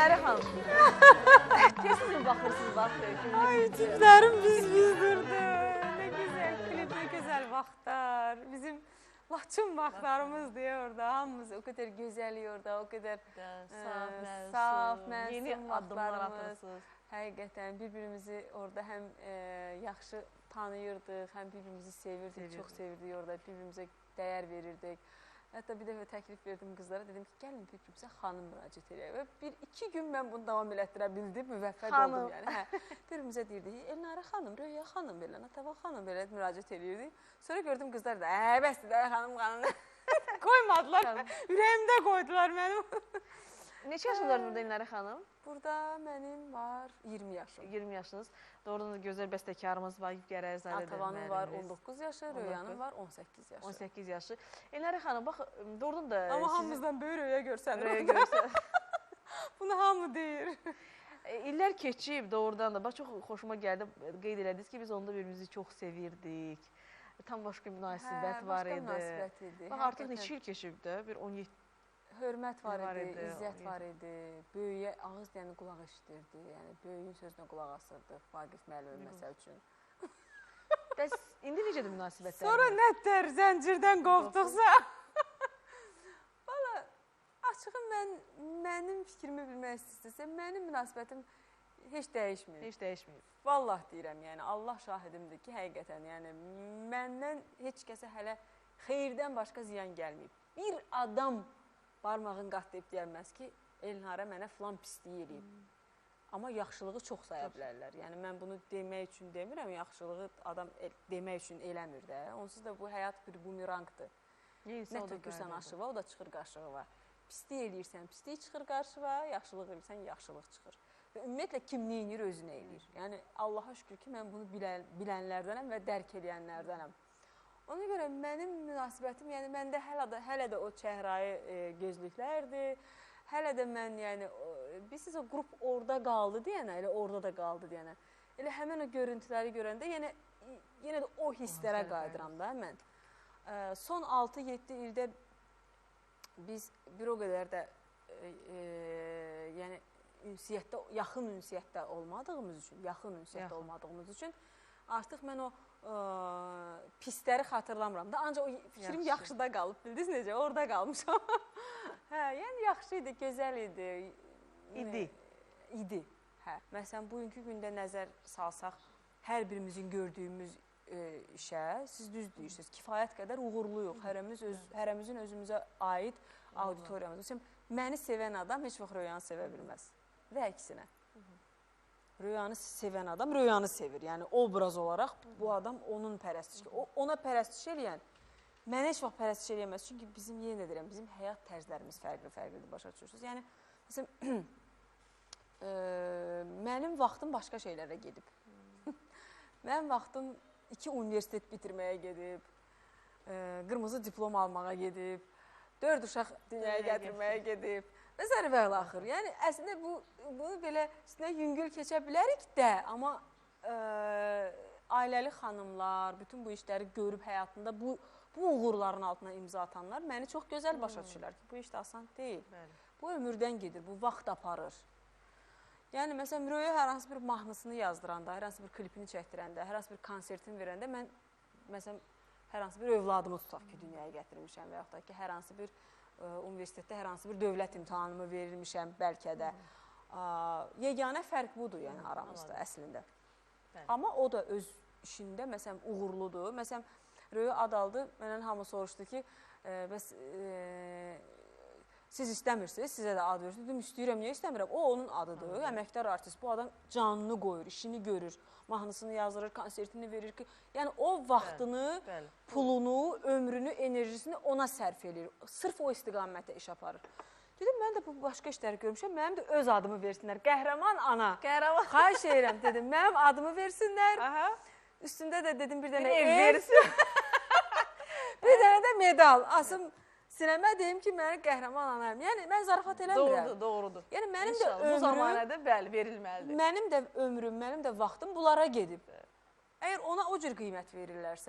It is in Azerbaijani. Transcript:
Elnarə xanım. Tez mi baxırsınız vaxtı? Ay, tiplərim biz-bizdurdu. Nə gözəl klip, nə gözəl vaxtlar. Bizim Laçın vaxtlarımızdır orada. Hamımız o qədər gözəl orada, o qədər saf, məsum yeni addımlar vaxtlarımız. atırsınız. Həqiqətən bir-birimizi orada həm yaxşı tanıyırdıq, həm bir-birimizi sevirdik, çox sevirdik orada, bir-birimizə dəyər verirdik. Hətta bir dəfə təklif verdim qızlara, dedim ki, gəlin bir-birimizə xanım müraciət edək. Və bir-iki gün mən bunu davam elətdirə bildim, müvəffəq oldum yəni. Bir-birimizə deyirdik, Elnarə xanım, Röya xanım belə, Natava xanım belə müraciət edirdik. Sonra gördüm qızlar da, bəsdir də xanım. Qoymadılar, ürəyimdə qoydular mənim. Neçə yaşınız var burada Elnarə xanım? Burada mənim var 20 yaşım. 20 yaşınız. Doğrudan da gözəl bəstəkarımız var, Gərəzədə Atavanın var 19 yaşı, Röyanın var 18 yaşı. 18 yaşı. Elnarə xanım, bax, doğrudan da... Amma hamımızdan böyük Röya görsənir. Röya görsənir. Bunu hamı deyir. İllər keçib doğrudan da, bax, çox xoşuma gəldi, qeyd elədiniz ki, biz onda birimizi çox sevirdik. Tam başqa münasibət var idi. Başqa münasibət idi. Bax, artıq neçə il keçib də, bir 17... Hörmət var idi, izzət var idi, böyüyə ağız deyəni qulaq eşidirdi, yəni böyüyün sözünə qulaq asırdı, Vaqif müəllim məsəl üçün. Bəs indi necədir münasibətlər? Sonra nətər zəncirdən qovduqsa. Valla, açığı mənim fikrimi bilmək istəyirsə, mənim münasibətim heç dəyişməyib. Heç dəyişməyib. Vallah deyirəm, yəni Allah şahidimdir ki, həqiqətən, yəni məndən heç kəsə hələ xeyirdən başqa ziyan gəlməyib. Bir adam barmağın qatlayıb deyilməz ki, Elnarə mənə filan pisliyi eləyib. Amma yaxşılığı çox saya bilərlər. Yəni, mən bunu demək üçün demirəm, yaxşılığı adam demək üçün eləmir də. Onsuz da bu həyat bir bumerangdır. Nə tökürsən aşıva, o da çıxır qarşıva. Pislik eləyirsən, pislik çıxır qarşıva, yaxşılıq eləyirsən, yaxşılıq çıxır. Və ümumiyyətlə, kim neyinir, özünə eləyir. Yəni, Allaha şükür ki, mən bunu bilənlərdənəm və dərk eləyənlərdənəm. Ona görə mənim münasibətim, yəni məndə hələ də o çəhrayı gözlüklərdir. Hələ də mən, yəni, bilirsiniz, o qrup orada qaldı deyənə, elə orada da qaldı deyənə. Elə həmən o görüntüləri görəndə, yenə də o hisslərə qayıdıram da mən. Son 6-7 ildə biz bir o qədər də, yəni, yaxın ünsiyyətdə olmadığımız üçün, artıq mən o pisləri xatırlamıram da, ancaq o fikrim yaxşıda qalıb, bildiniz necə, orada qalmışam. Yəni yaxşı idi, gözəl idi. İdi. Məsələn, bugünkü gündə nəzər salsaq, hər birimizin gördüyümüz işə, siz düz deyirsiniz, kifayət qədər uğurluyuq, hərəmizin özümüzə aid auditoriyamız. Məsələn, məni sevən adam heç vaxt Röyanı sevə bilməz və əksinə. Röyanı sevən adam Röyanı sevir. Yəni, obraz olaraq bu adam onun pərəstiş. Ona pərəstiş eləyən, mənə heç vaxt pərəstiş eləyəməz. Çünki bizim, yenə deyirəm, bizim həyat tərzlərimiz fərqli-fərqlidir, başa düşürsünüz. Yəni, məsələn, mənim vaxtım başqa şeylərə gedib. Mənim vaxtım 2 universitet bitirməyə gedib, qırmızı diplom almağa gedib, 4 uşaq dünyaya gətirməyə gedib. Və zərbəl axır. Yəni, əslində, bunu belə üstünə yüngül keçə bilərik də, amma ailəli xanımlar, bütün bu işləri görüb həyatında bu uğurların altına imza atanlar məni çox gözəl başa düşürlər ki, bu iş də asan deyil. Bu ömürdən gedir, bu vaxt aparır. Yəni, məsələn, Röya hər hansı bir mahnısını yazdıranda, hər hansı bir klipini çəkdirəndə, hər hansı bir konsertini verəndə, mən, məsələn, hər hansı bir övladımı tutaq ki, dünyaya gətirmişəm və yaxud da ki, hər hansı bir universitetdə hər hansı bir dövlət imtahanımı verilmişəm bəlkə də. Yeganə fərq budur, yəni aramızda əslində. Amma o da öz işində, məsələn, uğurludur. Məsələn, Röya ad aldı, məndən hamı soruşdu ki, siz istəmirsiniz, sizə də ad verirsiniz. Dedim, istəyirəm, niyə istəmirəm? O, onun adıdır, əməkdar artist. Bu adam canını qoyur, işini görür, mahnısını yazdırır, konsertini verir ki, yəni o vaxtını, pulunu, ömrünü, enerjisini ona sərf edir. Sırf o istiqamətə iş aparır. Dedim, mən də bu başqa işləri görmüşəm, mənim də öz adımı versinlər. Qəhrəman ana. Xahiş edirəm, dedim, mənim adımı versinlər. Üstündə də dedim, bir dənə ev versin. Bir dənə də medal. Asım sinəmə deyim ki, məni qəhrəman anayım. Yəni, mən zarafat eləmirəm. Doğrudur. Yəni, mənim də ömrüm... Bu zamanədə, bəli, verilməlidir. Mənim də ömrüm, mənim də vaxtım bunlara gedib. Əgər ona o cür qiymət verirlərsə,